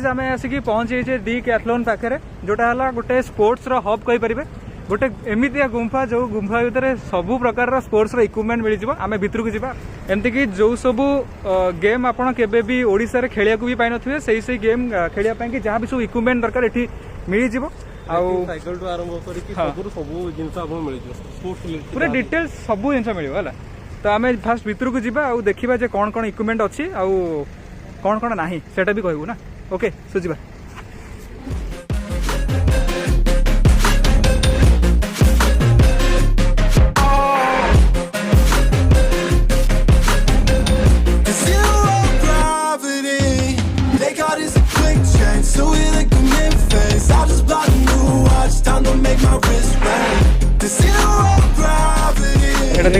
Guys आम आसिक पहुँचे decathlon पाखे जोटा है गोटे स्पोर्ट्स हब कहींपर गोटे एमतिया गुंफा जो गुंफा भितर सबू प्रकार स्पोर्ट्स इक्विपमेंट मिल जाव आम भितर को जावा एमतीक जो सबू गेम आपड़ केबे भी ओडिशा रे खेलिया भी पाई नथिबे सही गेम खेलिया कि जहाँ भी सब इक्विपमेंट दरकार एठी मिल जिवो साइकिल टू आरंभ करके सब जिनस आपको मिल स्पोर्ट्स पूरा डिटेल्स सब जिन मिल है तो आम फास्ट भितर को जावा आ देखा जे कौन कौन इक्विपमेंट अच्छी आउ कौन कौन ना सेटा भी कहबू ना ओके सो जावा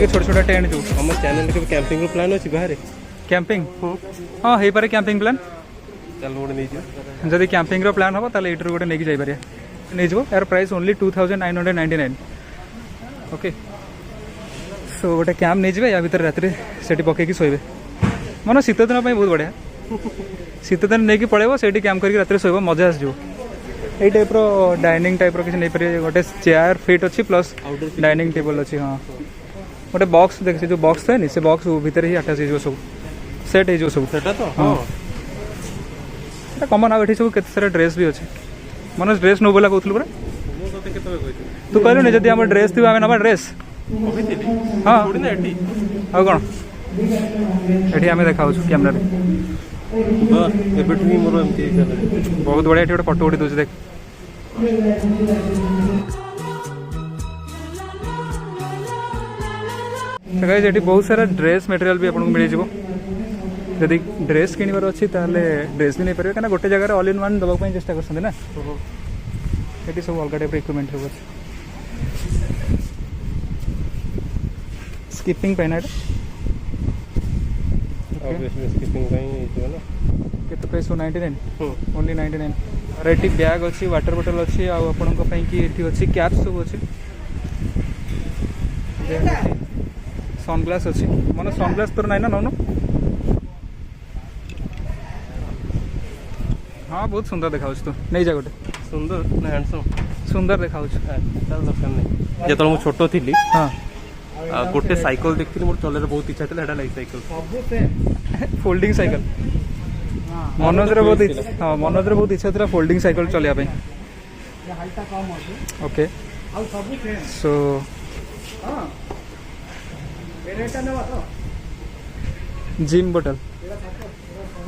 छोट छोटा टेंट जो हम चैनल के कैंपिंग रो प्लान अछि बाहर कैंपिंग हां हे पारे कैंपिंग प्लान चल गोटे नहीं जो जदि कैंपिंग रो प्लान हो ताले एटर गोटे नेकी जाई पारे नहीं जो यार प्राइस ओनली 2999 ओके सो गोटे कैंप नहीं जिवे या भीतर रात्रि सेठी पके की सोइबे मन शीत दिन पई बहुत बढ़िया शीत दिन नेकी पळेबो सेठी कैंप करके रात्रि सोइबो मजा आस जो ए टाइप रो डाइनिंग टाइप रो किछ नहीं पारे गोटे चेयर फिट अछि प्लस डाइनिंग टेबल अछि हां गोटे बॉक्स देख से जो बॉक्स था से बॉक्स भीतर ही अटैच हो सब सेट हो सब सेटा तो हां एटा कॉमन आ एठी सब केते सारा ड्रेस भी अछि मनोज ड्रेस नो बोला कहथुल पुरा मो तते केतबे कहथि तू कहलु ने जदी हम ड्रेस थिबा हमें नबा ड्रेस अभिथिली हां थोड़ी ना एठी आ कोन एठी हमें देखाउ छु कैमरा रे बस एबे टू मोर एमती चले बहुत बढ़िया एठी गोटे फोटो उठी दोछ देख तो गाइस एठी बहुत सारा ड्रेस मटेरियल भी आपको मिल जाव जदि ड्रेस किणवार अच्छी ताले ड्रेस भी नहीं पारे कहीं गोटे जगह ऑल इन वन दवाई चेष्टा कर ना ये सब अलग टाइप इक्विपमेंट सब स्किपिंग पैना केते प्राइस 99 ओनली 99 और ये बैग अच्छी वाटर बोतल अच्छी आपण अच्छी कैप्स सब अच्छी सनग्लास अच्छी मन सनग्लास तोर ना नौन हाँ बहुत सुंदर देखा तो नहीं जा गोटे सुंदर ना हैंडसम सुंदर देखा दरकार नहीं जब मुझे छोट थी हाँ गोटे साइकिल देखी मोर चलर बहुत इच्छा था लाइक साइकिल फोल्डिंग साइकिल मनोजर बहुत इच्छा था फोल्डिंग साइकिल चलने ओके सो जिम बोतल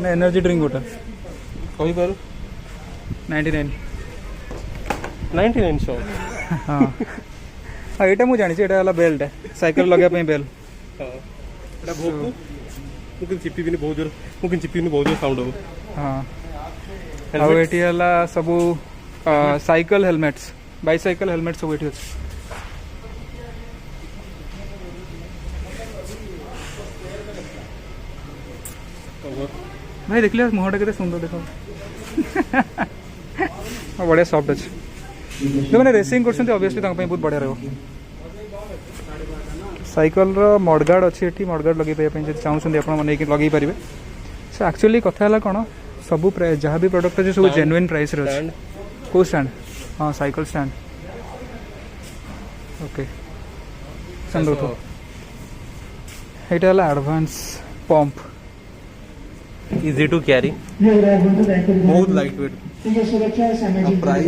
ना एनर्जी ड्रिंक बोतल कही पार 99 सौ हाँ हाँ यहाँ मुझे जानी है बेल्ट है साइकिल लगे बेल चिपी बहुत जोर बहुत जोर साउंड हो हाँ आठी सब साइकिल हेलमेट्स बाइसाइकिल हेलमेट सब ये अच्छे भाई देख लिया मुहटा के सुंदर देखा बढ़िया सॉफ्ट अच्छे जो मैंने रेसिंग कर ऑब्वियसली बहुत बढ़िया रहा साइकिल मडगार्ड अच्छी मडगार्ड लगे चाहते आप लगे पारे सो एक्चुअली कथा कौन सब जहाँ भी प्रोडक्ट अच्छे सब जेन्युइन प्राइस रे को स्टैंड हाँ साइकिल स्टैंड ओके स्टैंड यहाँ advance pump easy to carry बहुत light weight price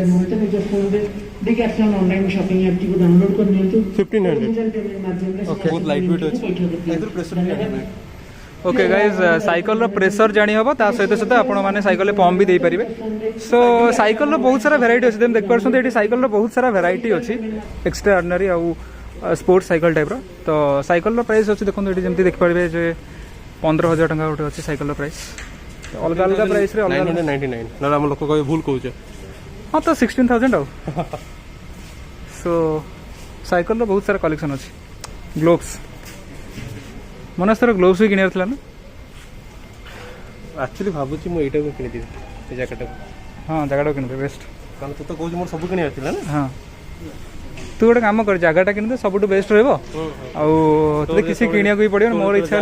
Decathlon online shopping app को डाउनलोड कर नियंतु 1500 ओके बहुत लाइट वेट अछि एथर प्रेशर भी ओके गाइज साइकिल प्रेशर जानी हम ता सहित सहित आपण मैंने साइकिल पंप भी दे पारे सो साइकिल देख पार्टी ये साइकिल बहुत सारा भेराइटी अच्छी एक्स्ट्रा ऑर्डिनरी आउ स्पोर्ट्स साइकिल टाइप तो साइकिल प्राइस अच्छी देखो ये जमी देखिपारे 15,000 टका गोटे अच्छी साइकिल प्राइस अलग अलग प्राइस रे 999 ना हम लोक कहे भूल कहूछ हाँ तो 16,000 आउ सो साइकिल बहुत सारा कलेक्शन अच्छी ग्लोव्स मनोज तर ग्लोव्स भी किनार था ना एक्चुअली भावुची मु एटा को किनि दिबे ए जैकेट हाँ जगह किन बेस्ट कारण तू तो कहूछ मोर सब किनि आथिला ना हाँ तू गोटे काम कर जगहटा किन सब बेस्ट रही किसी किनिया को पड़ो मोर इच्छा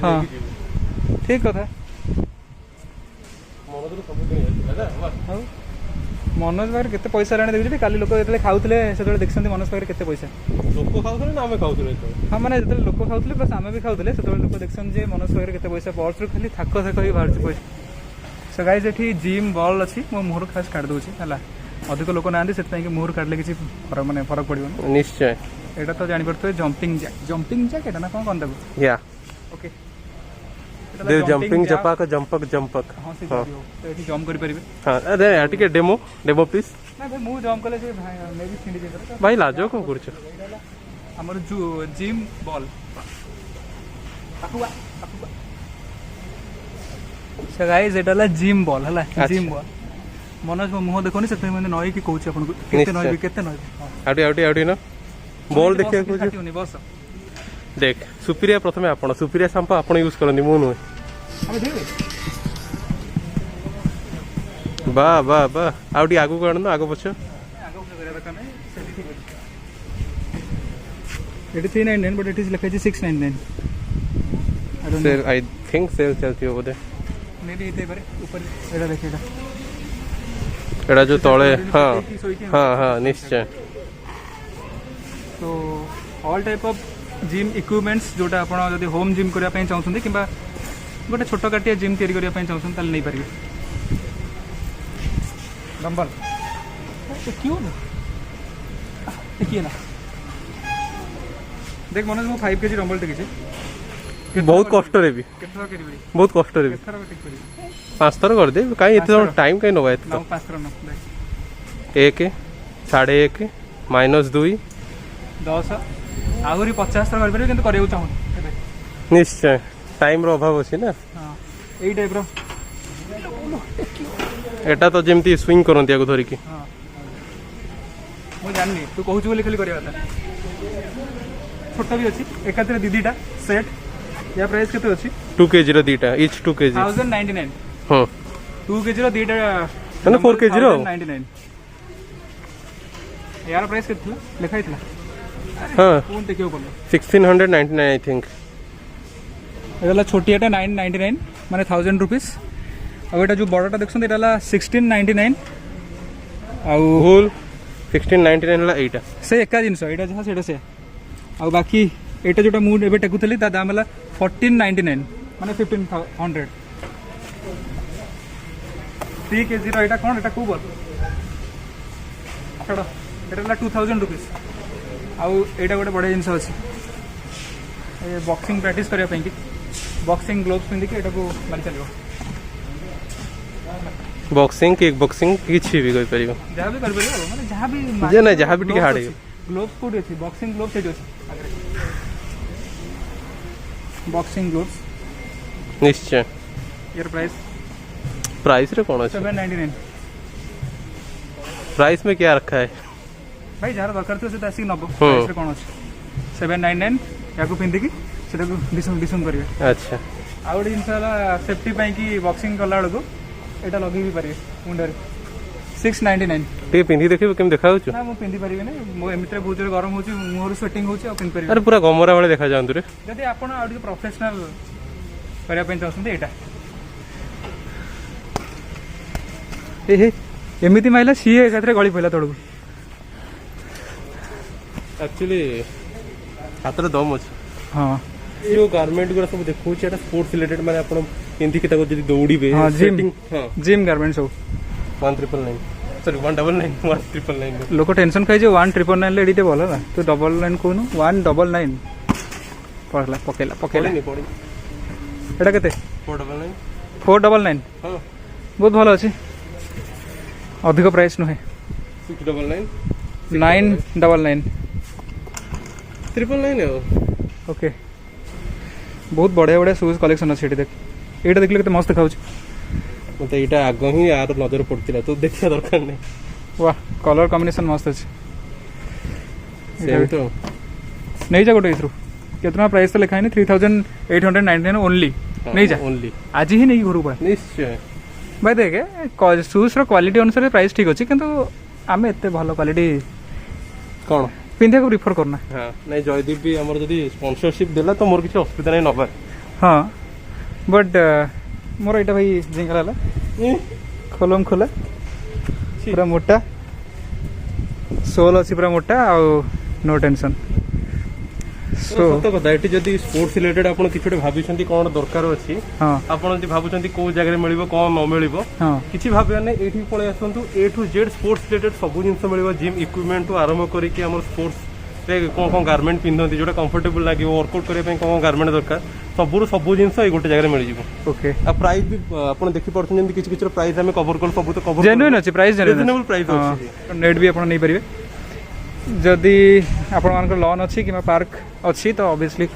हाँ ठीक कथा मोर ଆଉ ମନୋଜ ପାଖରେ କେତେ ପଇସା ହେଲାଣି ଦେଖୁଛି କାଲି ଲୋକ ଯେତେବେଳେ ଖାଉଥିଲେ ସେତେବେଳେ ଦେଖିଛନ୍ତି ମନୋଜ ପାଖରେ କେତେ ପଇସା ଲୋକ ଖାଉଥିଲେ ନା ଆମେ ଖାଉଥିଲେ ଏତେବେଳେ? ହଁ ମାନେ ଯେତେବେଳେ ଲୋକ ଖାଉଥିଲେ ପ୍ଲସ୍ ଆମେ ବି ଖାଉଥିଲେ ସେତେବେଳେ ଲୋକ ଦେଖୁଛନ୍ତି ଯେ ମନୋଜ ପାଖରେ କେତେ ପଇସା ପର୍ସରୁ ଖାଲି ଥାକ ଥାକ ହେଇ ବାହାରୁଛି ପଇସା। ସୋ ଗାଇସ୍ ଏଠି ଜିମ୍ ବଲ୍ ଅଛି ମୋ ମୁହଁରୁ ଖାସ୍ କାଢ଼ି ଦେଉଛି ହେଲା ଅଧିକ ଲୋକ ନାହାନ୍ତି ସେଥିପାଇଁ କି ମୁହଁରୁ କାଢ଼ିଲେ କିଛି ମାନେ ଫରକ ପଡ଼ିବନି। ନିଶ୍ଚୟ ଏଇଟା ତ ଜାଣିପାରୁଥିବେ ଜମ୍ପିଂ ଜ୍ୟାକ୍ ଏଇଟା ନା କ'ଣ କହନ୍ତି ତାକୁ या ଓକେ देव जंपिंग जपाक जंपक जंपक ହଁ ସେ ତ ଏଠି ଜମ୍ପ କରିପାରିବେ। हाँ अरे यार टिके डेमो डेमो प्लीज ନା ଭାଇ ମୁଁ ଜମ୍ପ କଲେ ସେ ମେ ବି ଛିଣ୍ଡି ଯାଇପାରେ। भाई लाजो कौन करछ ଆମର ଜିମ୍ ବଲ୍ ସେ ଗାଇସ୍ ଏଇଟା ହେଲା ଜିମ୍ ବଲ୍ ହେଲା ଜିମ୍ ବଲ୍ ମନୋଜ ମୋ ମୁହଁ ଦେଖୁନି ସେଥିପାଇଁ ମୁଁ ନଈକି କହୁଛି ଆପଣଙ୍କୁ କେତେ ନଈବି କେତେ ନଈବି आउटी ना बॉल देखिए कुछ ବସ देख सुप्रिया प्रथमे आपण सुप्रिया शैम्पू आपण यूज करनी मु नुहे ଆମେ ଦେଖିବେ वाह वाह वाह आउटी आगु कण न आगु पछ ଆଗ ଉପରେ କରିବା ଦରକାର ନାହିଁ ସେଠି ଠିକ ଅଛି ଏଠି 399 ବଟ୍ ଏଠି ଲେଖା ଅଛି 699 सेल आई थिंक सेल चलती हो बोधे मे भी इते पारे ऊपर एटा देखिए एटा एडा जो तळे हां हां हां निश्चय तो all type of gym equipments जोटा आपण जदि होम जिम करिया पई चाहुछन किबा गोटे छोटो काटिया जिम तयारी करिया पई चाहुछन ताल नै पारिबे डंबल क्यों ना देखिए ना देख मनोज मो 5 केजी डंबल टेकिछे बहुत कष्ट रे भी केथरा करिबे बहुत कष्ट रे भी केथरा टेक करिबे 5 थर कर दे काई एते टाइम काई नबा एते ना 5 थर न देख 1 1.5 -2 10 आहुरी 50 थर करिबे किंतु करियो चाहू निश्चय टाइम रो अभाव अछि ना हां एई टाइप रो एटा तो जेमती स्विंग करंती आगु धरि की हां मु जाननी तू कहूछु बोली खाली करिया था छोटा भी अछि एकातिर दीदीटा सेट या प्राइस केते अछि 2 केजी रो दीटा इच 2 केजी 1099 हां 2 केजी रो दीटा ମାନେ 4 केजी रो 99 यार प्राइस केते थिला लिखा हितला हां कोन देखियो बोल 1699 आई थिंक एला छोटियाटा 999 माने 1000 रुपीस अब एटा जो बड़टा देखछन एटाला 1699 आउ होल 1699 ला एटा से एका जिंस एटा जहा सेटा से आउ बाकी एटा जोटा मु एबे टेकुथली ता दाम हला 1499 माने 1500 3 केजी रो एटा कोन एटा को बोल छडो एटा 2000 रुपीस आउ एटा गोटे बड़े जिंस अछि ए बॉक्सिंग प्रैक्टिस करिया पई कि बॉक्सिंग ग्लोव्स पिंदी के एटा को मारी चलियो बॉक्सिंग किक बॉक्सिंग किछि भी कोइ परिबो जहाँ भी कर माने जहाँ भी टिके हाड़े ग्लोव्स कोडी अछि बॉक्सिंग ग्लोव्स सेठी अछि बॉक्सिंग ग्लोव्स निश्चय यार प्राइस रे कोन अछि 799 प्राइस में क्या रखा है भाई जार दरकार तो से आसी नबो प्राइस रे कोन अछि 799 याकू पिंदी की सेटा को डिस्काउंट करिवे अच्छा आ गोटे जिनस सेफ्टी पई की बॉक्सिंग कला बेलू एटा लगे भी पारे मुंडर 699 टे पिंदी देखिबो केम देखाउ छु ना मु पिंदी परिबे नै मो एमित्रे बहुत जोर गरम होची मोर स्वेटिंग होची आ पिंदी परिबे अरे पूरा गमरा वाले देखा जांतु रे जदि आपण आ प्रोफेशनल करिया पई चाहछन एटा ए एमिति माइला सी एकाथरे गळी पइला तळगु एक्चुअली हातर दम अछि हां जो गारमेंट गुरा सब देखौ छी एटा स्पोर्ट्स रिलेटेड माने आपण पिंदी के ताको जदी दौड़ीबे हां सेटिंग हां जिम गारमेंट्स हो 1999 सॉरी 199 1999 लोक टेंशन खाइ जे 1999 ले एडिटे बोला ना तू 99 कोनु 199 पड़ला पकेला नहीं पड़ी एटा केते 499 499 हां बहुत भलो अछि अधिक प्राइस नुहे 699 999 399 ओके बहुत बढ़िया बढ़िया शूज कलेक्शन अच्छे देख एटा देखले केते मस्त खाउछ मते एटा आगो ही यार नजर पड़तिला तो देखिया दरकार नहीं वाह कलर कॉम्बिनेशन मस्त अछि सेम तो नहीं जा गोटे इथरु कितना प्राइस तो लिखा है 3899 ओनली नहीं जा ओनली आज ही नहीं घर पड़ा निश्चय भाई देखे शूज रो क्वालिटी अनुसार प्राइस ठीक अछि किंतु आमे एते भलो क्वालिटी कोन पिंधे को प्रिफर करना हां नहीं जयदीप भी हमर जदी स्पॉन्सरशिप देला तो मोर किछ असुविधा नहीं नबा हां बट मोर एटा भाई जिंगला खोलम खोला पूरा मोटा सोल अच्छी पूरा मोटा आउ नो टेंशन सो ସତ କଥା ଏଠି ଯଦି ସ୍ପୋର୍ଟସ ରିଲେଟେଡ୍ ଆପଣ କିଛି ଗୋଟେ ଭାବିଛନ୍ତି କ'ଣ ଦରକାର ଅଛି ହଁ ଆପଣ ଯଦି ଭାବୁଛନ୍ତି କୋଉ ଜାଗାରେ ମିଳିବ କ'ଣ ନ ମିଳିବ ହଁ କିଛି ଭାବିବାର ନାହିଁ ଏଇଠି ପଳେଇ ଆସନ୍ତୁ A to Z sports related ସବୁ ଜିନିଷ ମିଳିବ ଜିମ୍ ଇକ୍ୱିପମେଣ୍ଟରୁ ଆରମ୍ଭ କରିକି ଆମର ସ୍ପୋର୍ଟସରେ କ'ଣ ଗାର୍ମେଣ୍ଟ ପିନ୍ଧନ୍ତି ଯୋଉଟା କମ୍ଫର୍ଟେବଲ୍ ଲାଗିବ ୱାର୍କଆଉଟ୍ କରିବା ପାଇଁ କ'ଣ ଗାର୍ମେଣ୍ଟ ଦରକାର ସବୁରୁ ସବୁ ଜିନିଷ ଏଇ ଗୋଟେ ଜାଗାରେ ମିଳିଯିବ ଓକେ ଆଉ ପ୍ରାଇସ୍ ବି ଆପଣ ଦେଖିପାରୁଛନ୍ତି ଯେମିତି କିଛି କିଛି ପ୍ରାଇସ୍ ଆମେ କଭର କଲୁ ସବୁ ତ କଭର ଜେନୁଇନ୍ ଅଛି ପ୍ରାଇସ୍ ଜେନୁଇନ୍ ରିଜନେବଲ୍ ପ୍ରାଇସ୍ ଅଛି ନେଟ୍ ବି ଆପଣ ନେଇପାରିବେ ଯଦି ଆପଣମାନଙ୍କର ଲନ୍ ଅଛି କିମ୍ବା ପାର୍କ ଅଛି ତ ଅବଭିୟସଲି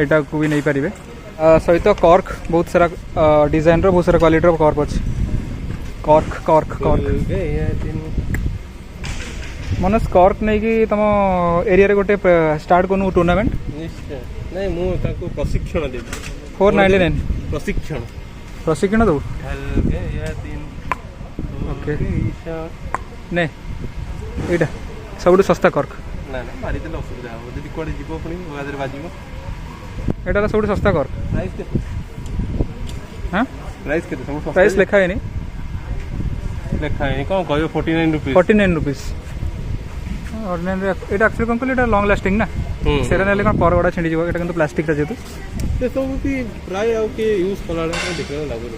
ଏଟାକୁ ବି ନେଇପାରିବେ ସହିତ କର୍କ ବହୁତ ସାରା ଡିଜାଇନ୍ର ବହୁତ ସାରା କ୍ୱାଲିଟିର କର୍କ ଅଛି cork cork cork Manoj cork ନେଇକି ତମ ଏରିଆରେ ଗୋଟେ ଷ୍ଟାର୍ଟ କରୁନୁ ଟୁର୍ଣ୍ଣାମେଣ୍ଟ ନିଶ୍ଚୟ ନାଇଁ ମୁଁ ତାଙ୍କୁ ପ୍ରଶିକ୍ଷଣ ଦେବି 499 ପ୍ରଶିକ୍ଷଣ ପ୍ରଶିକ୍ଷଣ ଦେବୁ ଓକେ ନେ ଏଇଟା ସବୁଠୁ ଶସ୍ତା କର୍କ ନା ନା ମାରିଦେଲେ ଅସୁବିଧା ହବ ଯଦି କୁଆଡ଼େ ଯିବ ପୁଣି ବାହାରେ ବାଜିବ ଏଇଟା ହେଲା ସବୁଠୁ ଶସ୍ତା କର୍କ ପ୍ରାଇସ୍ କେତେ ହଁ ପ୍ରାଇସ୍ କେତେ ସବୁ ପ୍ରାଇସ୍ ଲେଖା ହେଇନି ଲେଖା ହେଇନି କ'ଣ କହିବ 49 ରୁପିଜ୍ 49 रुपीस ଅର୍ଡ଼ିନାରୀ ଏଇଟା ଆକ୍ଚୁଆଲି କ'ଣ କହିଲେ ଏଇଟା ଲଙ୍ଗ୍ ଲାଷ୍ଟିଂ ନା ସେଟା ନେଲେ କ'ଣ ପର ଗୁଡ଼ା ଛିଣ୍ଡିଯିବ ଏଇଟା କିନ୍ତୁ ପ୍ଲାଷ୍ଟିକ୍ଟା ଯେହେତୁ ସେସବୁ ବି ପ୍ରାୟ ଆଉ କିଏ ୟୁଜ୍ କଲାବେଳେ କ'ଣ ଦେଖିବାକୁ ଲାଗୁନି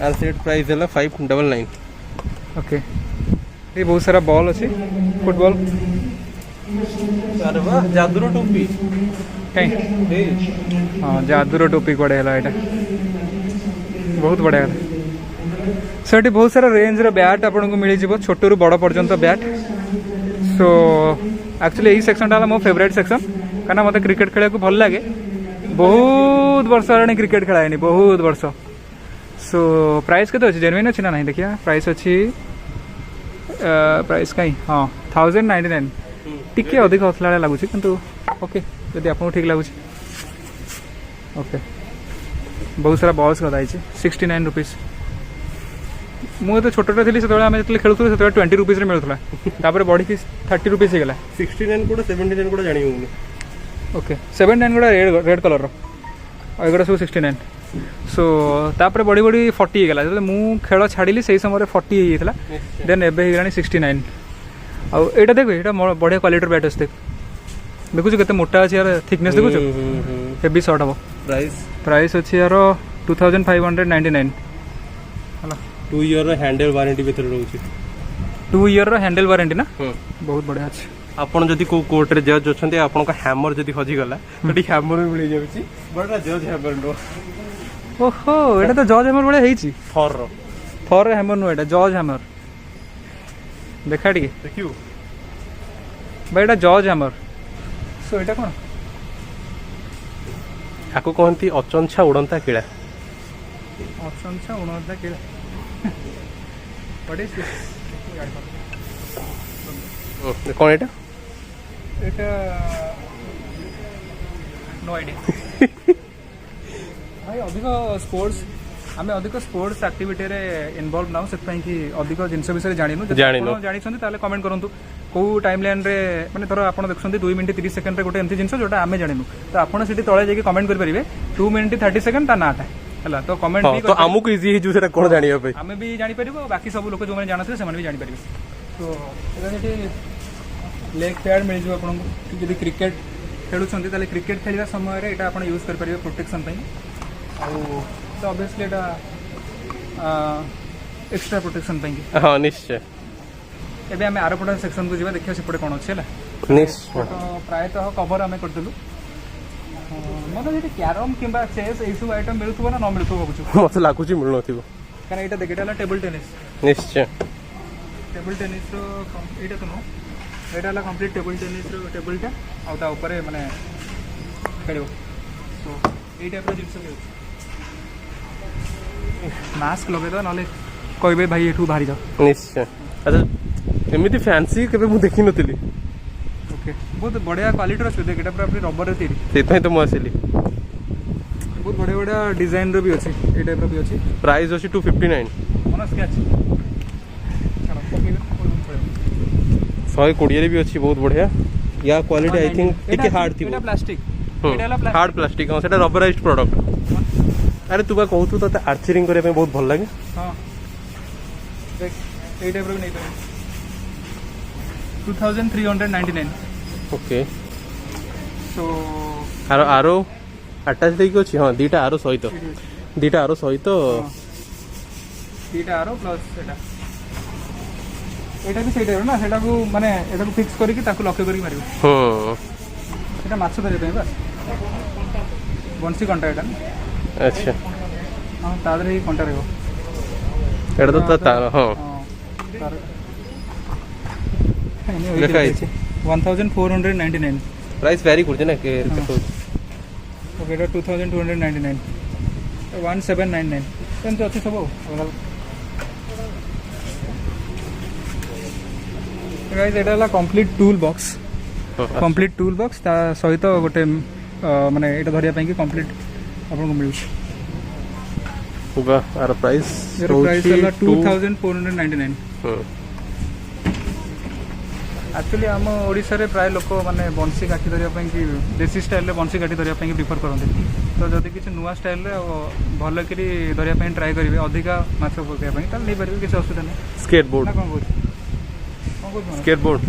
ଆର ସେଟ୍ ପ୍ରାଇସ୍ ହେଲା 599 ଓକେ ये बहुत सारा बॉल अच्छी फुटबॉल अरे वाह जादूर टोपी कहीं हाँ जादूर टोपी कड़े है बहुत बढ़िया सो ये बहुत सारा रेंज रो बैट आपन को मिल जीवो छोटू रु बड़ पर्यंत बैट सो एक्चुअली यही सेक्शन टा मो फेवरेट सेक्शन कहना मत क्रिकेट खेल को भल लगे बहुत वर्ष आने क्रिकेट खेलाएनी बहुत वर्ष सो प्राइस के जेन्युइन अच्छी ना नहीं देखिए प्राइस अच्छी प्राइस कहीं हाँ 1099 टिके अधिक असला लगुच किंतु ओके जदि आपको ठीक लगुच ओके बहुत सारा बॉल्स गदाई 69 रुपीस मुझे छोटा थी से आम जो खेलुँ से 20 रुपीस मिलूला बढ़ी 30 रुपीस हो गला 69 कोड़ा 79 कोड़ा जानी होनी ओके 79 गुड़ा रेड कलर एगुड़ा सब 69 सो तापर बढ़ी बढ़ी 40 होगा जो मु खेल छाड़ी से समय 40 होता देन एबे हो 69 आउ एटा देख ये बढ़िया क्वालिटी बैट अच्छे देख देखु केते मोटा अच्छे यार थिकनेस देखु हेवी शॉट हम प्राइस प्राइस अच्छे यार 2599 हला 2 ईयर हैंडल वारंटी भीतर रहउची 2 ईयर हैंडल वारंटी ना बहुत बढ़िया अच्छे आपण जदि को कोर्ट रे जज अछंती आपण का हैमर जदि खजी गला तडी हैमर मिल जाउची बड़ा जज हैमर नो ओहो एटा तो जॉर्ज हैमर बड़े हेची थॉर हैमर नो एटा जॉर्ज हैमर देखा टिके देखियो भाई एटा जॉर्ज हैमर सो एटा कोन आको कहंती अचंछा उड़ंता किळा ऑप्शन छा उनता केला what is this cone Etah Etah no idea भाई अधिक स्पोर्ट्स आम अधिक स्पोर्ट्स एक्टिविटी रे इन्वॉल्व ना से कि अधिक जिनस विषय जानिनु जानी कमेंट करूँ कौ टाइम लाइन रे माने धर आप देखते 2 मिनट 30 सेकंड रे गोटे एमती जिनस जोटा आम जानिनु तो आपड़ से तले जाकि कमेंट करेंगे 2 मिनट 30 सेकंड ता नाटा है तो कमेंट भी तो आमको इजी है जो कौन जानिया पे आम भी जानी परिबो बाकी सब लोग जो माने जानते से भी जानी परिबे तो एटा सेठी लेग पैड मिल जो आपन जदि क्रिकेट खेलुछंती ताले क्रिकेट खेलिया समय रे एटा आपन यूज कर परिबे प्रोटेक्शन पई तो ऑब्वियसली एटा एक्स्ट्रा प्रोटेक्शन पई हां निश्चय एबे हमें आरपटा सेक्शन को जिबा देखियो सेपटे कोन अछि हला निश्चय तो प्रायतः कवर हमें करदलु मतलब ये कैरम किंबा चेस ए सब आइटम मिलुथबो ना न मिलुथबो भाबुछु मते लागुची मिल नथिबो कारण एटा देख एटा टेबल टेनिस निश्चय टेबल टेनिस रो एटा तो नो एटा ला कंप्लीट टेबल टेनिस रो टेबलटा आ ता ऊपर माने खेलिबो तो ए टाइप रो जिंस के मास्क लगे दो नले कहबे भाई एठू बाहरी जाओ निश्चय अच्छा एमिति फैंसी केबे मु देखि नथिली ओके बहुत बढ़िया क्वालिटी रो देख एटा पूरा रबर रे तैयारी सेथै तो मु आसिली बहुत बढ़िया बढ़िया डिजाइन रो भी अछि ए टाइप रो भी अछि प्राइस अछि 259 मनस के अछि चलो पके 120 रे भी अछि बहुत बढ़िया या क्वालिटी आई थिंक टिके हार्ड थी एटा प्लास्टिक हार्ड प्लास्टिक हां सेटा रबराइज्ड प्रोडक्ट ଆରେ ତୁ ବା କହୁଛୁ ତତେ ଆର୍ଚେରିଂ କରିବା ପାଇଁ ବହୁତ ଭଲ ଲାଗେ। ହଁ देख এই টাইপର ବି ନେଇପାରିବେ 2399 ଓକେ ସୋ ଆରୋ ଆଟାଚ୍ ଦେଇକି ଅଛି। ହଁ ଦୁଇଟା ଆରୋ ସହିତ ଦୁଇଟା ଆରୋ ସହିତ ଦୁଇଟା ଆରୋ ପ୍ଲସ୍ ଏଇଟା ଏଇଟା ବି ସେଇ ଟାଇପର ନା ସେଟାକୁ ମାନେ ଏଟାକୁ ଫିକ୍ସ କରିକି ତାକୁ ଲକ୍ଷ୍ୟ କରିକି ମାରିବ। ହଁ ସେଟା ମାଛ ଧରିବା ପାଇଁ ବା ବଂଶୀ କଣ୍ଟା ଏଇଟା ନା ଆଚ୍ଛା ହଁ ତା ଦେହରେ ହିଁ କଣ୍ଟା ରହିବ। ଏଇଟା ତ ତାର ହଁ ଲେଖା ହେଇଛି 1499 ପ୍ରାଇସ୍ ଭ୍ୟାରି କରୁଛି ନା କେ ଓକେ ଏଇଟା 2299 1799 ଏମିତି ଅଛି ସବୁ ଗାଇସ୍ ଏଇଟା ହେଲା complete tool box complete tool box ତା ସହିତ ଗୋଟେ ମାନେ ଏଇଟା ଧରିବା ପାଇଁ କି କମ୍ପ୍ଲିଟ୍ ଆପଣଙ୍କୁ ମିଳୁଛି। ଆର ପ୍ରାଇସ୍ ପ୍ରାଇସ୍ ହେଲା 2499 ଆକ୍ଚୁଆଲି ଆମ ଓଡ଼ିଶାରେ ପ୍ରାୟ ଲୋକ ମାନେ ବଂଶୀ କାଠି ଧରିବା ପାଇଁ କି ଦେଶୀ ଷ୍ଟାଇଲ୍ରେ ବଂଶୀ କାଠି ଧରିବା ପାଇଁ ପ୍ରିଫର୍ କରନ୍ତି। ତ ଯଦି କିଛି ନୂଆ ଷ୍ଟାଇଲ୍ରେ ଭଲ କରି ଧରିବା ପାଇଁ ଟ୍ରାଏ କରିବେ ଅଧିକା ମାଛ ପକାଇବା ପାଇଁ ତାହେଲେ ନେଇପାରିବେ କିଛି ଅସୁବିଧା ନାହିଁ। ସ୍କେଟ୍ ବୋର୍ଡ ନା କ'ଣ କହୁଛି କ'ଣ କହୁଛୁ ସ୍କେଟ୍ ବୋର୍ଡ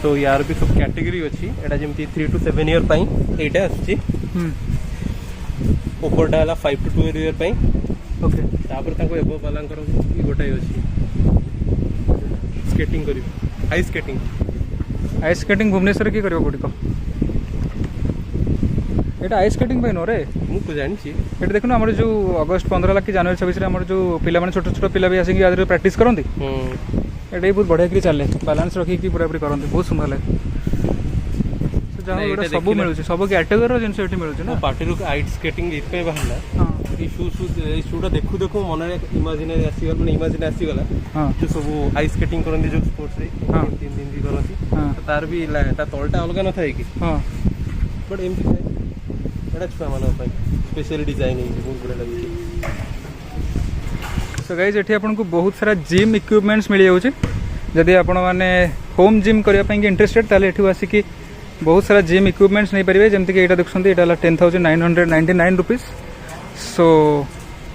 तो यार भी सब कैटेगरी अच्छी एटा जेमती 3 to 7 ईयर पई एटा आछि ऊपरटा हला 5 to 12 ईयर पई ओके तापर ताको एबो बालांकर गोटाई अछि स्केटिंग करी आइस स्केटिंग भुवनेश्वर की करियो कोटी को एटा आइस स्केटिंग पे नो रे मु को जानि छी एटा देखनो हमर जो अगस्त 15 लाख की जनवरी 26 रे हमर जो पिला माने छोट छोट पिला भी आसी आज प्रैक्टिस करंती एटा बहुत बढ़िया करी चले बैलेंस रखी की पूरा पूरी करंती बहुत सुंदर लगे जहाँ एटा सब मिलुଛି सब कैटेगरी रो जिनसे एठी मिलुଛି ना पार्टी रो आइस स्केटिंग इतने बाहरला हां ई शूटा देखु देखु मन रे इमेजिन आसी गला हां जो सब आइस स्केटिंग करंती जो स्पोर्ट्स रे 3 दिन भी करंती तार भी ता तलटा अलग न थाए कि हां बट एमती थाए एटा छुआ मन ପାଇଁ स्पेशल डिजाइन है बहुत बड़ा लगी। सो गाइज एठी आपन को बहुत सारा जिम इक्विपमेंट्स मिल जाउछ जदि आपण माने होम जिम करिया ପାଇଁ कि इंटरेस्टेड ताले एठी आसी कि बहुत सारा जिम इक्विपमेंट्स नहीं पारे जमती कि एटा देखछन्ती एटा 10999 रुपीस सो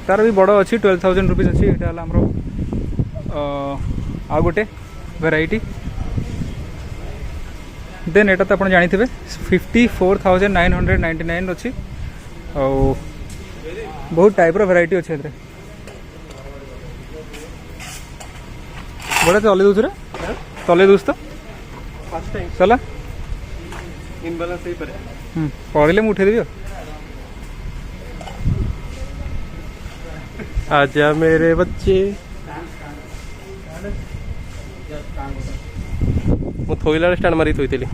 तार भी बड़ अच्छी 12000 रुपीस अच्छी एटा हमरो आ गोटे वेराइटी देन एटा तो आप जानी 54999 अच्छी बहुत टाइप रो वेराइटी अच्छे बड़ा चले दूसरे चले दूस तो फर्स्ट टाइम चला इनबैलेंस ही पड़े पढ़ले मुझे उठे आजा मेरे बच्चे मु थोइला स्टैंड मारी थोइतली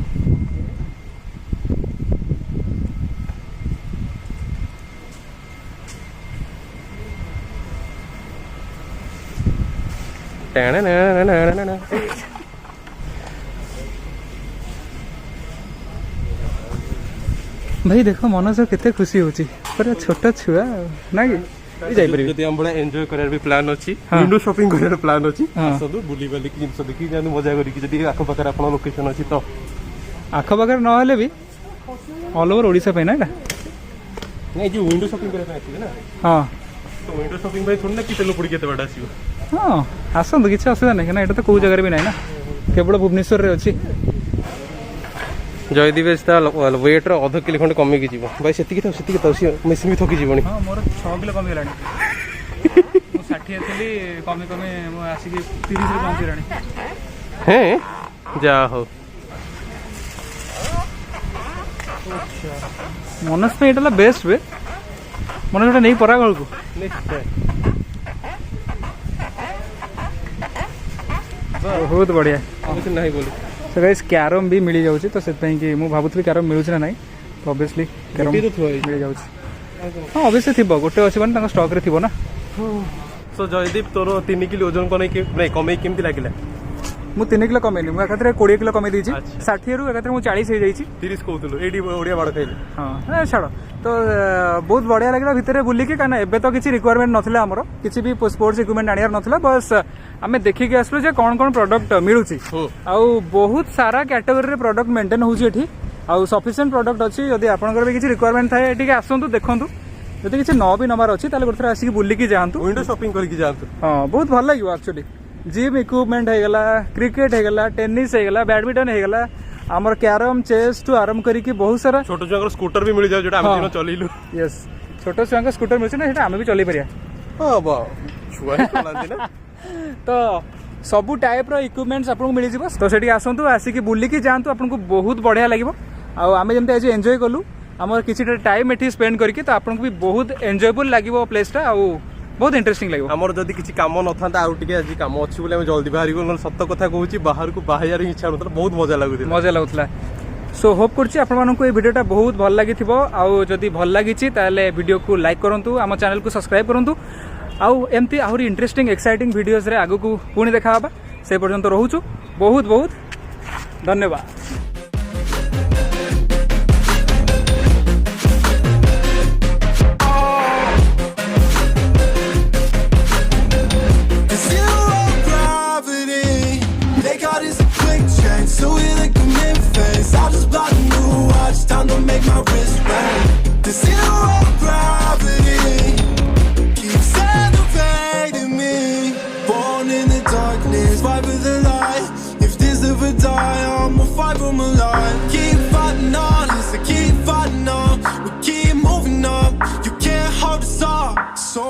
भाई देखो मनोज केते खुशी होची पर छोट छुआ ना कि जाई परिबे जदि हम बड़ा एन्जॉय करार भी प्लान अछि विंडो शॉपिंग करार प्लान अछि हाँ। सब बुली बाली कि जिंस देखि जानु मजा करी कि जदि आखो पाकर आपन लोकेशन अछि तो आख पाखर न हेले भी ऑल ओवर ओडिसा पे ना एटा नहीं जो विंडो शॉपिंग करार अछि ना हां तो विंडो शॉपिंग भाई थोड़ी ना कि तेलो पड़ी केते बडा आसीबो हां आसंत किछ असुविधा नहीं ना एटा तो कोई जगह भी नहीं ना केवल भुवनेश्वर रे अछि जयदीवेश ता वेट रो आधा किलो खंड कमी की जीवो भाई सेति की तो मशीन भी थकी जीवनी हां मोर 6 किलो कमी गेलानी मु 60 थली कमी कमी मु आसी कि 30 रे पहुंची रानी हैं जा हो मनोज पे एटा बेस्ट वे मनोज एटा नहीं परा गळ को निश्चय बहुत बढ़िया कुछ नहीं बोली सो गाइस कैरम भी मिल जाउची तो सेत कि मु भाबुथली कैरम मिलुछ ना नहीं तो ऑब्वियसली कैरम गोटे तो थुआ मिल जाउची हां ऑब्वियसली थिबो गोटे अछि माने ताका स्टॉक रे थिबो ना सो जयदीप तोर 3 किलो ओजन कोनै कि नहीं कमै केमति लागिला ମୁଁ 3 କିଲୋ କମେଇନି ମୁଁ ଏକାଥରେ 20 କିଲୋ କମେଇ ଦେଇଛି ଆଚ୍ଛା। 60 ରୁ ଏକାଥରେ ମୁଁ 40 ହେଇଯାଇଛି 30 କହୁଥିଲୁ ଏଇଠି ଓଡ଼ିଆ ବାଡ଼ ଖାଇଲି ହଁ ଛାଡ଼ ତ ବହୁତ ବଢ଼ିଆ ଲାଗିଲା ଭିତରେ ବୁଲିକି କାରଣ ଏବେ ତ କିଛି ରିକ୍ୱାରମେଣ୍ଟ ନଥିଲା ଆମର କିଛି ବି ସ୍ପୋର୍ଟସ ଇକ୍ୟୁପମେଣ୍ଟ ଆଣିବାର ନଥିଲା ବସ୍ ଆମେ ଦେଖିକି ଆସିଲୁ ଯେ କ'ଣ କ'ଣ ପ୍ରଡକ୍ଟ ମିଳୁଛି ଆଉ ବହୁତ ସାରା କ୍ୟାଟେଗୋରୀରେ ପ୍ରଡକ୍ଟ ମେଣ୍ଟେନ୍ ହେଉଛି ଏଠି ଆଉ ସଫିସିଏଣ୍ଟ ପ୍ରଡକ୍ଟ ଅଛି ଯଦି ଆପଣଙ୍କର ବି କିଛି ରିକ୍ୱାରମେଣ୍ଟ ଥାଏ ଏଠିକି ଆସନ୍ତୁ ଦେଖନ୍ତୁ ଯଦି କିଛି ନ ବି ନେବାର ଅଛି ତାହେଲେ ଗୋଟେ ଥର ଆସିକି ବୁଲିକି ଯାଆନ୍ତୁ ୱିଣ୍ଡୋ ସପିଂ କରିକି ଯାଆନ୍ତୁ ହଁ ବହୁତ ଭଲ ଲାଗିବ ଆକ୍ଚୁଆଲି जिम इक्विपमेंट होगला क्रिकेट होगला टेनिस होगला बैडमिंटन होगला आमर कैरम चेस टू आरंभ करके बहुत सारा छोट छुआ स्कूटर भी मिल जाए जोटा हम दिन चलैलु यस छोट छुआ स्कूटर मिलছে না সেটা আমি भी चलै परिया हां बा छुआ ही चलांती ना तो सबु टाइप रो इक्विपमेंट्स आपन मिल जिवो तो सेठी आसंतु आसिकी बुलिकी जांतु आपन बहुत बढ़िया लागिवो आ आमे जेमते आज एन्जॉय कलु हमर किछि टाइम एठी स्पेंड करके तो आपन भी बहुत एन्जॉयबल लागिवो प्लेस टा आ बहुत इंटरेस्टिंग लगे आमर जदि किछि काम न था आउ टिके आज काम अछि बोले हम जल्दी बाहर को सत्य कथा कहूची बाहर को बाहर इच्छा नथला बहुत मजा लागुला सो होप करछि आपण मानन को ए वीडियोटा बहुत भल लागिथिबो आउ जदि भल लागिछि ताले वीडियो को लाइक करंतु आम चैनल को सब्सक्राइब करंतु आउ एमती आहुरी इंटरेस्टिंग एक्साइटिंग वीडियोस रे आगु को पुणी देखा हबा से पर्यंत रहूछु बहुत बहुत धन्यवाद। So we like a Memphis. I just bought a new watch, time to make my wrist ring. The zero gravity keeps elevating me. Born in the darkness, fight for the light. If this ever die, I'ma fight for my life. Keep fighting on, yes, I keep fighting on. We keep moving up, you can't hold us up. So